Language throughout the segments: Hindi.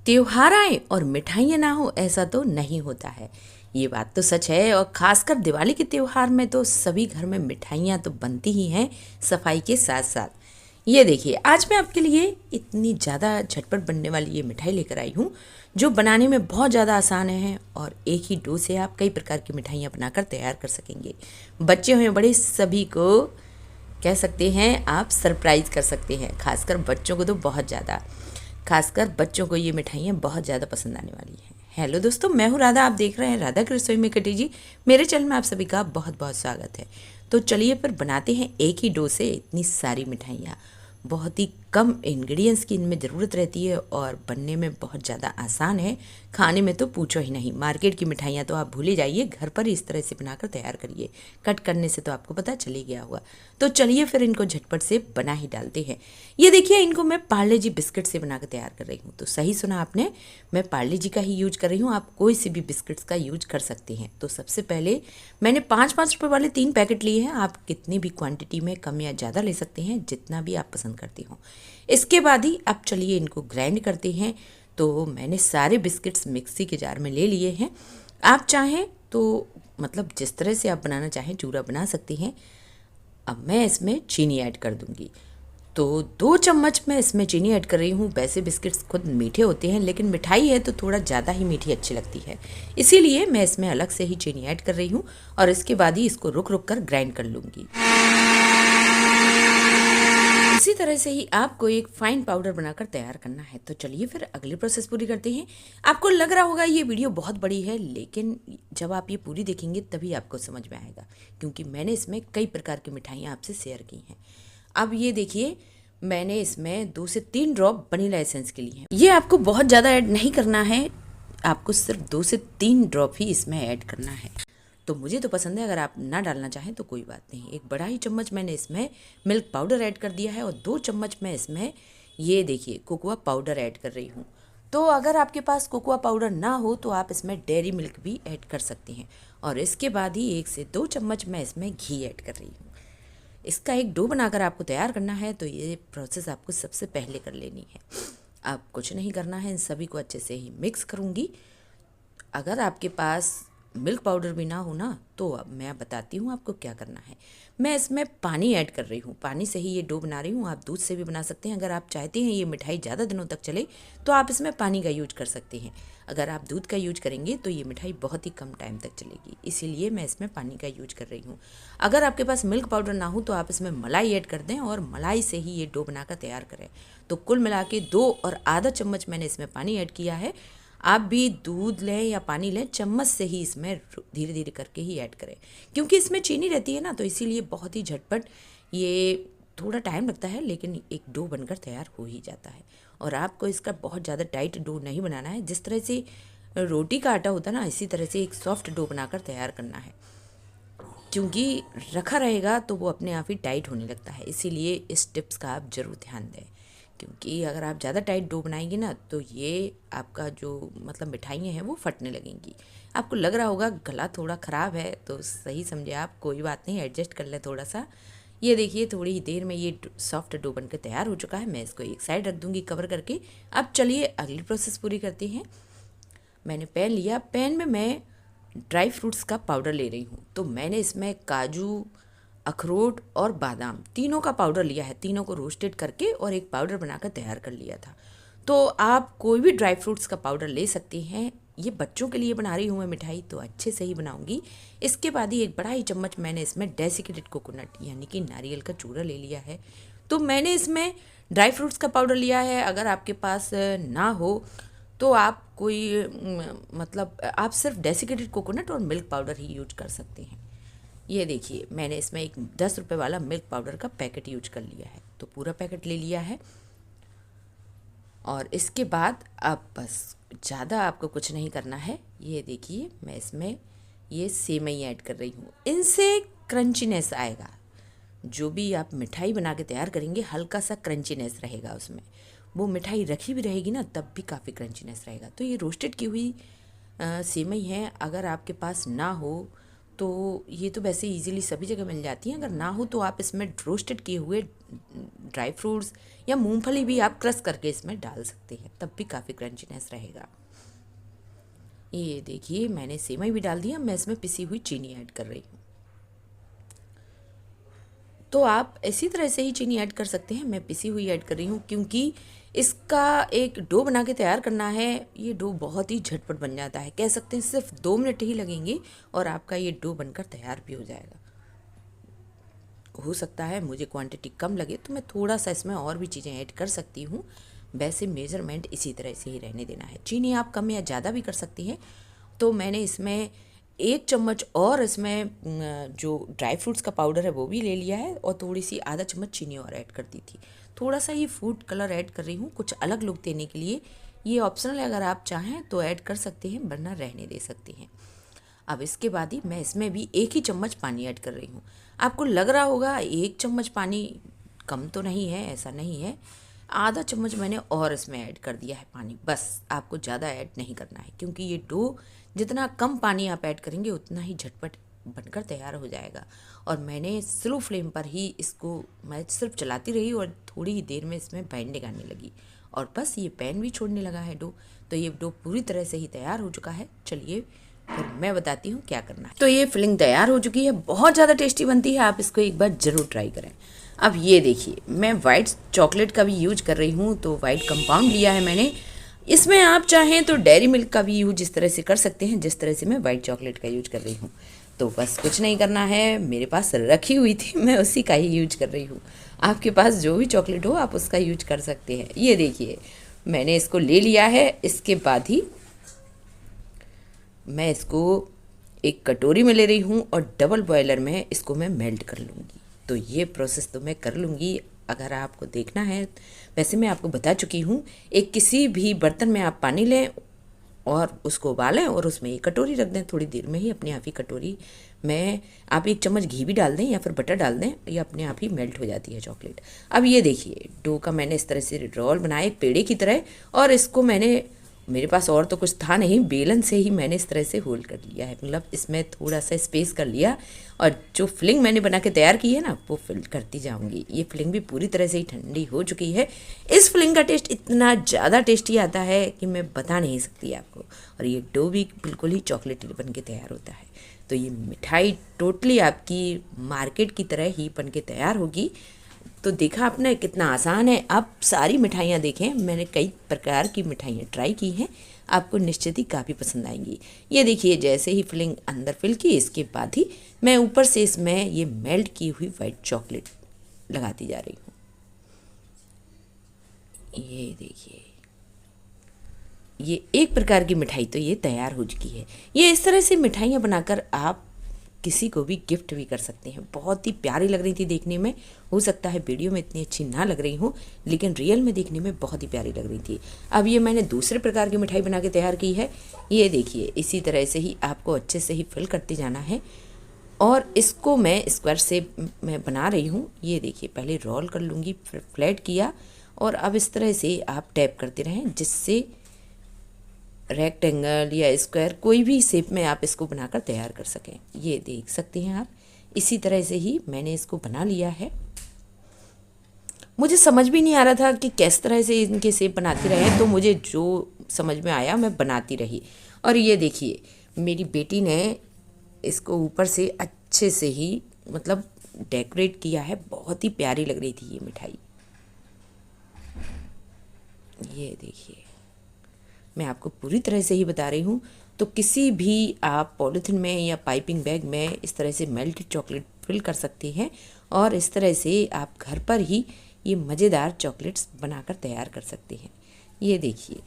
त्योहार आए और मिठाइयाँ ना हो ऐसा तो नहीं होता है। ये बात तो सच है और ख़ासकर दिवाली के त्योहार में तो सभी घर में मिठाइयाँ तो बनती ही हैं सफाई के साथ साथ। ये देखिए आज मैं आपके लिए इतनी ज़्यादा झटपट बनने वाली ये मिठाई लेकर आई हूँ जो बनाने में बहुत ज़्यादा आसान है और एक ही डो से आप कई प्रकार की मिठाइयाँ बनाकर तैयार कर सकेंगे। बच्चे हो या बड़े सभी को कह सकते हैं आप सरप्राइज़ कर सकते हैं। खासकर बच्चों को तो बहुत ज़्यादा, खासकर बच्चों को ये मिठाइयाँ बहुत ज़्यादा पसंद आने वाली हैं। हेलो दोस्तों, मैं हूँ राधा, आप देख रहे हैं राधा की रसोई में कटी जी। मेरे चैनल में आप सभी का बहुत बहुत स्वागत है। तो चलिए फिर बनाते हैं एक ही डो से इतनी सारी मिठाइयाँ। बहुत ही कम इंग्रेडिएंट्स की इनमें ज़रूरत रहती है और बनने में बहुत ज़्यादा आसान है। खाने में तो पूछो ही नहीं, मार्केट की मिठाइयाँ तो आप भूल ही जाइए, घर पर इस तरह से बनाकर तैयार करिए। कट करने से तो आपको पता चल ही गया हुआ। तो चलिए फिर इनको झटपट से बना ही डालते हैं। ये देखिए, इनको मैं पार्ले जी बिस्किट से बनाकर तैयार कर रही हूँ। तो सही सुना आपने, मैं पार्ले जी का ही यूज कर रही हूँ। आप कोई से भी बिस्किट्स का यूज कर सकते हैं। तो सबसे पहले मैंने 5-5 रुपये वाले 3 पैकेट लिए हैं। आप कितनी भी क्वांटिटी में कम या ज़्यादा ले सकते हैं, जितना भी आप पसंद करते हो। इसके बाद ही अब चलिए इनको ग्राइंड करते हैं। तो मैंने सारे बिस्किट्स मिक्सी के जार में ले लिए हैं। आप चाहें तो मतलब जिस तरह से आप बनाना चाहें चूरा बना सकते हैं। अब मैं इसमें चीनी ऐड कर दूंगी। तो 2 चम्मच मैं इसमें चीनी ऐड कर रही हूँ। वैसे बिस्किट्स खुद मीठे होते हैं, लेकिन मिठाई है तो थोड़ा ज़्यादा ही मीठी अच्छी लगती है, इसीलिए मैं इसमें अलग से ही चीनी ऐड कर रही हूँ। और इसके बाद ही इसको रुक रुक कर ग्राइंड कर लूँगी। इसी तरह से ही आपको एक फाइन पाउडर बनाकर तैयार करना है। तो चलिए फिर अगली प्रोसेस पूरी करते हैं। आपको लग रहा होगा ये वीडियो बहुत बड़ी है, लेकिन जब आप ये पूरी देखेंगे तभी आपको समझ में आएगा, क्योंकि मैंने इसमें कई प्रकार की मिठाइयाँ आपसे शेयर की हैं। अब ये देखिए, मैंने इसमें 2 से 3 ड्रॉप वनीला एसेंस के लिए हैं। ये आपको बहुत ज़्यादा ऐड नहीं करना है, आपको सिर्फ 2 से 3 ड्रॉप ही इसमें ऐड करना है। तो मुझे तो पसंद है, अगर आप ना डालना चाहें तो कोई बात नहीं। एक बड़ा ही चम्मच मैंने इसमें मिल्क पाउडर ऐड कर दिया है और 2 चम्मच मैं इसमें ये देखिए कोकोआ पाउडर ऐड कर रही हूँ। तो अगर आपके पास कोकोआ पाउडर ना हो तो आप इसमें डेयरी मिल्क भी ऐड कर सकते हैं। और इसके बाद ही 1 से 2 चम्मच मैं इसमें घी ऐड कर रही हूँ। इसका एक डो बनाकर आपको तैयार करना है, तो ये प्रोसेस आपको सबसे पहले कर लेनी है। आप कुछ नहीं करना है, इन सभी को अच्छे से ही मिक्स करूँगी। अगर आपके पास मिल्क पाउडर भी ना हो ना, तो अब मैं बताती हूँ आपको क्या करना है। मैं इसमें पानी ऐड कर रही हूँ, पानी से ही ये डो बना रही हूँ। आप दूध से भी बना सकते हैं। अगर आप चाहते हैं ये मिठाई ज़्यादा दिनों तक चले तो आप इसमें पानी का यूज कर सकते हैं। अगर आप दूध का यूज करेंगे तो ये मिठाई बहुत ही कम टाइम तक चलेगी, इसीलिए मैं इसमें पानी का यूज कर रही हूँ। अगर आपके पास मिल्क पाउडर ना हो तो आप इसमें मलाई ऐड कर दें और मलाई से ही ये डो बनाकर तैयार करें। तो कुल मिला के 2 और आधा चम्मच मैंने इसमें पानी ऐड किया है। आप भी दूध लें या पानी लें, चम्मच से ही इसमें धीरे धीरे करके ही ऐड करें, क्योंकि इसमें चीनी रहती है ना, तो इसीलिए बहुत ही झटपट ये थोड़ा टाइम लगता है, लेकिन एक डो बनकर तैयार हो ही जाता है। और आपको इसका बहुत ज़्यादा टाइट डो नहीं बनाना है। जिस तरह से रोटी का आटा होता है ना, इसी तरह से एक सॉफ्ट डो बनाकर तैयार करना है, क्योंकि रखा रहेगा तो वो अपने आप ही टाइट होने लगता है। इसीलिए इस टिप्स का आप ज़रूर ध्यान दें, क्योंकि अगर आप ज़्यादा टाइट डो बनाएंगे ना तो ये आपका जो मतलब मिठाइयाँ हैं वो फटने लगेंगी। आपको लग रहा होगा गला थोड़ा ख़राब है, तो सही समझे आप, कोई बात नहीं, एडजस्ट कर लें थोड़ा सा। ये देखिए थोड़ी ही देर में ये सॉफ्ट डो बनकर तैयार हो चुका है। मैं इसको एक साइड रख दूँगी कवर करके। अब चलिए अगली प्रोसेस पूरी करते हैं। मैंने पैन लिया, पैन में मैं ड्राई फ्रूट्स का पाउडर ले रही हूँ। तो मैंने इसमें काजू, अखरोट और बादाम तीनों का पाउडर लिया है। तीनों को रोस्टेड करके और एक पाउडर बनाकर तैयार कर लिया था। तो आप कोई भी ड्राई फ्रूट्स का पाउडर ले सकते हैं। ये बच्चों के लिए बना रही हूँ मैं मिठाई, तो अच्छे से ही बनाऊंगी। इसके बाद ही एक बड़ा ही चम्मच मैंने इसमें डेसिकेटेड कोकोनट यानी कि नारियल का चूरा ले लिया है। तो मैंने इसमें ड्राई फ्रूट्स का पाउडर लिया है। अगर आपके पास ना हो तो आप कोई मतलब आप सिर्फ डेसिकेटेड कोकोनट और मिल्क पाउडर ही यूज कर सकते हैं। ये देखिए मैंने इसमें एक 10 रुपये वाला मिल्क पाउडर का पैकेट यूज कर लिया है। तो पूरा पैकेट ले लिया है। और इसके बाद अब बस ज़्यादा आपको कुछ नहीं करना है। ये देखिए मैं इसमें ये सेवई ऐड कर रही हूँ। इनसे क्रंचीनेस आएगा। जो भी आप मिठाई बना के तैयार करेंगे हल्का सा क्रंचीनेस रहेगा उसमें। वो मिठाई रखी भी रहेगी ना तब भी काफ़ी क्रंचीनेस रहेगा। तो ये रोस्टेड की हुई सेवई है। अगर आपके पास ना हो तो ये तो वैसे इजीली सभी जगह मिल जाती हैं। अगर ना हो तो आप इसमें रोस्टेड किए हुए ड्राई फ्रूट्स या मूंगफली भी आप क्रश करके इसमें डाल सकते हैं, तब भी काफ़ी क्रंचीनेस रहेगा। ये देखिए मैंने सेवई भी डाल दिया। मैं इसमें पिसी हुई चीनी ऐड कर रही हूँ। तो आप इसी तरह से ही चीनी ऐड कर सकते हैं। मैं पिसी हुई ऐड कर रही हूँ क्योंकि इसका एक डो बना के तैयार करना है। ये डो बहुत ही झटपट बन जाता है, कह सकते हैं सिर्फ 2 मिनट ही लगेंगे और आपका ये डो बनकर तैयार भी हो जाएगा। हो सकता है मुझे क्वांटिटी कम लगे तो मैं थोड़ा सा इसमें और भी चीज़ें ऐड कर सकती हूँ। वैसे मेज़रमेंट इसी तरह से ही रहने देना है। चीनी आप कम या ज़्यादा भी कर सकती हैं। तो मैंने इसमें 1 चम्मच और इसमें जो ड्राई फ्रूट्स का पाउडर है वो भी ले लिया है और थोड़ी सी आधा चम्मच चीनी और ऐड कर दी थी। थोड़ा सा ये फूड कलर ऐड कर रही हूँ कुछ अलग लुक देने के लिए। ये ऑप्शनल है, अगर आप चाहें तो ऐड कर सकते हैं वरना रहने दे सकते हैं। अब इसके बाद ही मैं इसमें भी 1 ही चम्मच पानी ऐड कर रही हूँ। आपको लग रहा होगा 1 चम्मच पानी कम तो नहीं है, ऐसा नहीं है। आधा चम्मच मैंने और इसमें ऐड कर दिया है पानी। बस आपको ज़्यादा ऐड नहीं करना है क्योंकि ये डो जितना कम पानी आप ऐड करेंगे उतना ही झटपट बनकर तैयार हो जाएगा। और मैंने स्लो फ्लेम पर ही इसको मैं सिर्फ चलाती रही और थोड़ी ही देर में इसमें बाइंडिंग आने लगी और बस ये पैन भी छोड़ने लगा है डो। तो ये डो पूरी तरह से ही तैयार हो चुका है। चलिए फिर मैं बताती हूँ क्या करना है। तो ये फिलिंग तैयार हो चुकी है, बहुत ज़्यादा टेस्टी बनती है, आप इसको एक बार ज़रूर ट्राई करें। अब ये देखिए मैं वाइट चॉकलेट का भी यूज कर रही हूँ। तो वाइट कंपाउंड लिया है मैंने। इसमें आप चाहें तो डेयरी मिल्क का भी यूज इस तरह से कर सकते हैं जिस तरह से मैं वाइट चॉकलेट का यूज कर रही हूँ। तो बस कुछ नहीं करना है, मेरे पास रखी हुई थी मैं उसी का ही यूज कर रही हूँ। आपके पास जो भी चॉकलेट हो आप उसका यूज कर सकते हैं। ये देखिए मैंने इसको ले लिया है। इसके बाद ही मैं इसको एक कटोरी में ले रही हूँ और डबल बॉयलर में इसको मैं मेल्ट कर लूँगी। तो ये प्रोसेस तो मैं कर लूँगी। अगर आपको देखना है, वैसे मैं आपको बता चुकी हूँ। एक किसी भी बर्तन में आप पानी लें और उसको उबालें और उसमें एक कटोरी रख दें। थोड़ी देर में ही अपने आप ही कटोरी में आप 1 चम्मच घी भी डाल दें या फिर बटर डाल दें, ये अपने आप ही मेल्ट हो जाती है चॉकलेट। अब ये देखिए डो का मैंने इस तरह से रोल बनाया एक पेड़े की तरह और इसको मैंने, मेरे पास और तो कुछ था नहीं, बेलन से ही मैंने इस तरह से होल कर लिया है। मतलब इसमें थोड़ा सा स्पेस कर लिया और जो फिलिंग मैंने बना के तैयार की है ना वो फिल करती जाऊंगी। ये फिलिंग भी पूरी तरह से ही ठंडी हो चुकी है। इस फिलिंग का टेस्ट इतना ज़्यादा टेस्टी आता है कि मैं बता नहीं सकती आपको। और ये डो भी बिल्कुल ही चॉकलेटी बन के तैयार होता है। तो ये मिठाई टोटली आपकी मार्केट की तरह ही बन के तैयार होगी। तो देखा आपने कितना आसान है। आप सारी मिठाइयाँ देखें, मैंने कई प्रकार की मिठाइयाँ ट्राई की हैं, आपको निश्चित ही काफ़ी पसंद आएंगी। ये देखिए जैसे ही फिलिंग अंदर फिल की, इसके बाद ही मैं ऊपर से इसमें ये मेल्ट की हुई वाइट चॉकलेट लगाती जा रही हूँ। ये देखिए ये एक प्रकार की मिठाई तो ये तैयार हो चुकी है। ये इस तरह से मिठाइयाँ बनाकर आप किसी को भी गिफ्ट भी कर सकते हैं। बहुत ही प्यारी लग रही थी देखने में। हो सकता है वीडियो में इतनी अच्छी ना लग रही हो, लेकिन रियल में देखने में बहुत ही प्यारी लग रही थी। अब ये मैंने दूसरे प्रकार की मिठाई बना के तैयार की है। ये देखिए इसी तरह से ही आपको अच्छे से ही फिल करते जाना है और इसको मैं स्क्वायर शेप में बना रही हूँ। ये देखिए पहले रोल कर लूँगी, फिर फ्लैट किया और अब इस तरह से आप टैप करते रहें जिससे रेक्टेंगल या स्क्वायर कोई भी शेप में आप इसको बनाकर तैयार कर सकें। ये देख सकते हैं आप, इसी तरह से ही मैंने इसको बना लिया है। मुझे समझ भी नहीं आ रहा था कि किस तरह से इनके शेप बनाती रहे, तो मुझे जो समझ में आया मैं बनाती रही। और ये देखिए मेरी बेटी ने इसको ऊपर से अच्छे से ही मतलब डेकोरेट किया है। बहुत ही प्यारी लग रही थी ये मिठाई। ये देखिए मैं आपको पूरी तरह से ही बता रही हूँ। तो किसी भी आप पॉलीथिन में या पाइपिंग बैग में इस तरह से मेल्टेड चॉकलेट फिल कर सकते हैं और इस तरह से आप घर पर ही ये मज़ेदार चॉकलेट्स बनाकर तैयार कर सकते हैं। ये देखिए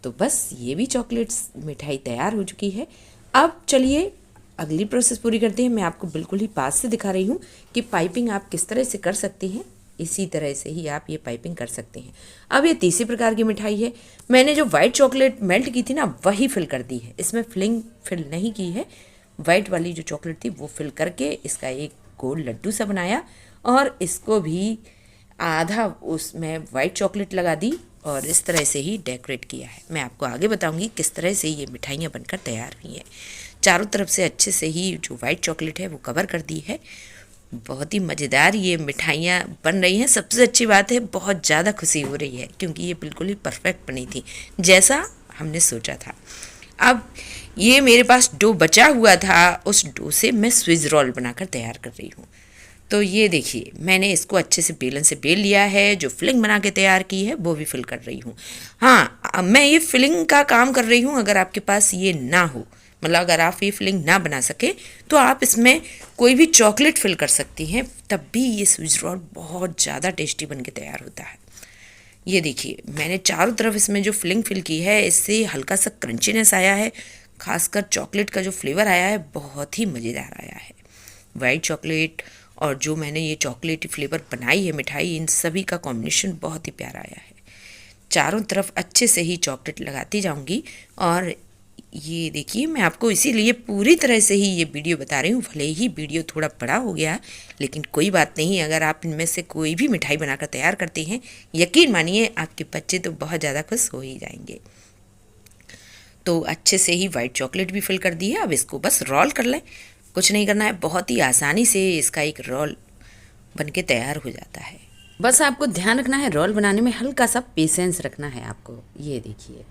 तो बस ये भी चॉकलेट्स मिठाई तैयार हो चुकी है। अब चलिए अगली प्रोसेस पूरी करते हैं। मैं आपको बिल्कुल ही पास से दिखा रही हूँ कि पाइपिंग आप किस तरह से कर सकते हैं। इसी तरह से ही आप ये पाइपिंग कर सकते हैं। अब ये तीसरी प्रकार की मिठाई है। मैंने जो वाइट चॉकलेट मेल्ट की थी ना वही फिल कर दी है, इसमें फिलिंग फिल नहीं की है। वाइट वाली जो चॉकलेट थी वो फिल करके इसका एक गोल लड्डू सा बनाया और इसको भी आधा उसमें वाइट चॉकलेट लगा दी और इस तरह से ही डेकोरेट किया है। मैं आपको आगे बताऊंगी किस तरह से ये मिठाइयाँ बनकर तैयार हुई हैं। चारों तरफ से अच्छे से ही जो वाइट चॉकलेट है वो कवर कर दी है। बहुत ही मज़ेदार ये मिठाइयाँ बन रही हैं। सबसे अच्छी बात है, बहुत ज़्यादा खुशी हो रही है क्योंकि ये बिल्कुल ही परफेक्ट बनी थी जैसा हमने सोचा था। अब ये मेरे पास डो बचा हुआ था, उस डो से मैं स्विस रोल बनाकर तैयार कर रही हूँ। तो ये देखिए, मैंने इसको अच्छे से बेलन से बेल लिया है। जो फिलिंग बना के तैयार की है वो भी फिल कर रही हूँ। हाँ, अब मैं ये फिलिंग का काम कर रही हूँ। अगर आपके पास ये ना हो, मतलब अगर आप ये फिलिंग ना बना सके, तो आप इसमें कोई भी चॉकलेट फिल कर सकती हैं, तब भी ये स्विस रोल बहुत ज़्यादा टेस्टी बन के तैयार होता है। ये देखिए, मैंने चारों तरफ इसमें जो फिलिंग फिल की है, इससे हल्का सा क्रंचीनेस आया है। खासकर चॉकलेट का जो फ्लेवर आया है बहुत ही मज़ेदार आया है। वाइट चॉकलेट और जो मैंने ये चॉकलेटी फ्लेवर बनाई है मिठाई, इन सभी का कॉम्बिनेशन बहुत ही प्यारा आया है। चारों तरफ अच्छे से ही चॉकलेट लगाती जाऊंगी। और ये देखिए, मैं आपको इसीलिए पूरी तरह से ही ये वीडियो बता रही हूँ। भले ही वीडियो थोड़ा बड़ा हो गया, लेकिन कोई बात नहीं। अगर आप इनमें से कोई भी मिठाई बनाकर तैयार करते हैं, यकीन मानिए आपके बच्चे तो बहुत ज़्यादा खुश हो ही जाएंगे। तो अच्छे से ही वाइट चॉकलेट भी फिल कर दी है। अब इसको बस रोल कर लें, कुछ नहीं करना है। बहुत ही आसानी से इसका एक रोल बनके तैयार हो जाता है। बस आपको ध्यान रखना है, रोल बनाने में हल्का सा पेशेंस रखना है आपको। ये देखिए,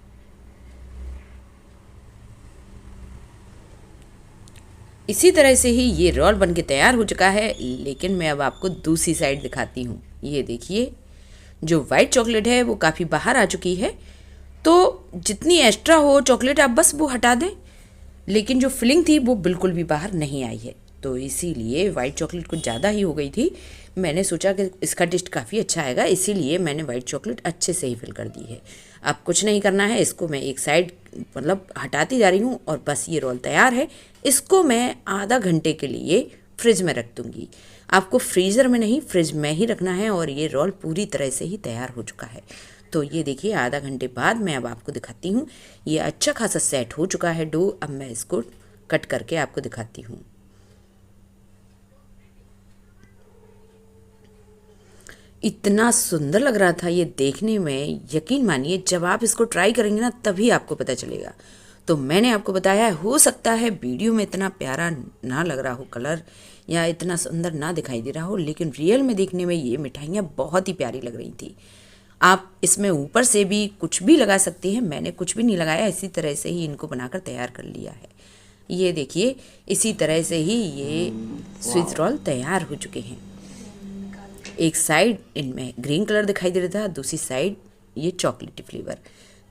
इसी तरह से ही ये रोल बनके तैयार हो चुका है। लेकिन मैं अब आपको दूसरी साइड दिखाती हूँ। ये देखिए, जो वाइट चॉकलेट है वो काफ़ी बाहर आ चुकी है। तो जितनी एक्स्ट्रा हो चॉकलेट आप बस वो हटा दें। लेकिन जो फिलिंग थी वो बिल्कुल भी बाहर नहीं आई है, तो इसीलिए वाइट चॉकलेट कुछ ज़्यादा ही हो गई थी। मैंने सोचा कि इसका टेस्ट काफ़ी अच्छा आएगा, इसीलिए मैंने वाइट चॉकलेट अच्छे से ही फिल कर दी है। अब कुछ नहीं करना है, इसको मैं एक साइड मतलब हटाती जा रही हूँ और बस ये रोल तैयार है। इसको मैं आधा घंटे के लिए फ्रिज में रख दूँगी। आपको फ्रीज़र में नहीं, फ्रिज में ही रखना है। और ये रोल पूरी तरह से ही तैयार हो चुका है। तो ये देखिए, आधा घंटे बाद मैं अब आपको दिखाती हूँ। ये अच्छा खासा सेट हो चुका है डो। अब मैं इसको कट करके आपको दिखाती हूँ। इतना सुंदर लग रहा था ये देखने में, यकीन मानिए जब आप इसको ट्राई करेंगे ना तभी आपको पता चलेगा। तो मैंने आपको बताया है, हो सकता है वीडियो में इतना प्यारा ना लग रहा हो कलर, या इतना सुंदर ना दिखाई दे रहा हो, लेकिन रियल में देखने में ये मिठाइयाँ बहुत ही प्यारी लग रही थी। आप इसमें ऊपर से भी कुछ भी लगा सकती हैं। मैंने कुछ भी नहीं लगाया, इसी तरह से ही इनको बनाकर तैयार कर लिया है। ये देखिए, इसी तरह से ही ये स्विस रोल तैयार हो चुके हैं। एक साइड इनमें ग्रीन कलर दिखाई दे रहा था, दूसरी साइड ये चॉकलेटी फ्लेवर।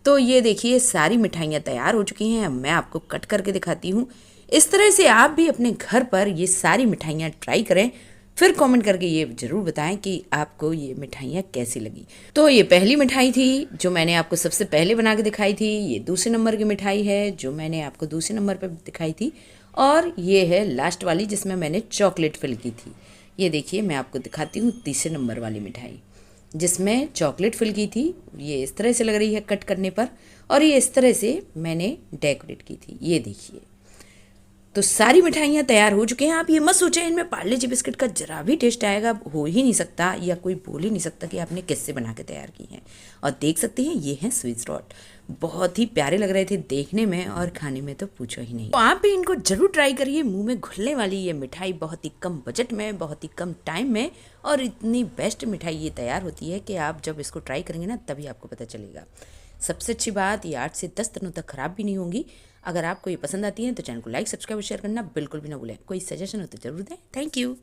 तो ये देखिए, सारी मिठाइयाँ तैयार हो चुकी हैं। अब मैं आपको कट करके दिखाती हूँ। इस तरह से आप भी अपने घर पर ये सारी मिठाइयाँ ट्राई करें, फिर कमेंट करके ये ज़रूर बताएं कि आपको ये मिठाइयाँ कैसी लगी। तो ये पहली मिठाई थी जो मैंने आपको सबसे पहले बना के दिखाई थी। ये दूसरे नंबर की मिठाई है जो मैंने आपको दूसरे नंबर पर दिखाई थी। और ये है लास्ट वाली जिसमें मैंने चॉकलेट फिल की थी। ये देखिए, मैं आपको दिखाती हूँ तीसरे नंबर वाली मिठाई जिसमें चॉकलेट फिल की थी। ये इस तरह से लग रही है कट करने पर, और ये इस तरह से मैंने डेकोरेट की थी। ये देखिए, तो सारी मिठाइयाँ तैयार हो चुके हैं। आप ये मत सोचें इनमें पार्ले जी बिस्किट का जरा भी टेस्ट आएगा, हो ही नहीं सकता, या कोई बोल ही नहीं सकता कि आपने किससे बना के तैयार की हैं। और देख सकते हैं ये हैं स्विस रोल, बहुत ही प्यारे लग रहे थे देखने में, और खाने में तो पूछो ही नहीं। तो आप भी इनको जरूर ट्राई करिए। मुंह में घुलने वाली ये मिठाई, बहुत ही कम बजट में, बहुत ही कम टाइम में, और इतनी बेस्ट मिठाई ये तैयार होती है कि आप जब इसको ट्राई करेंगे ना तभी आपको पता चलेगा। सबसे अच्छी बात, ये 8 से 10 दिनों तक ख़राब भी नहीं होंगी। अगर आपको ये पसंद आती है तो चैनल को लाइक, सब्सक्राइब और शेयर करना बिल्कुल भी ना भूलें। कोई सजेशन हो तो जरूर दें। Thank you.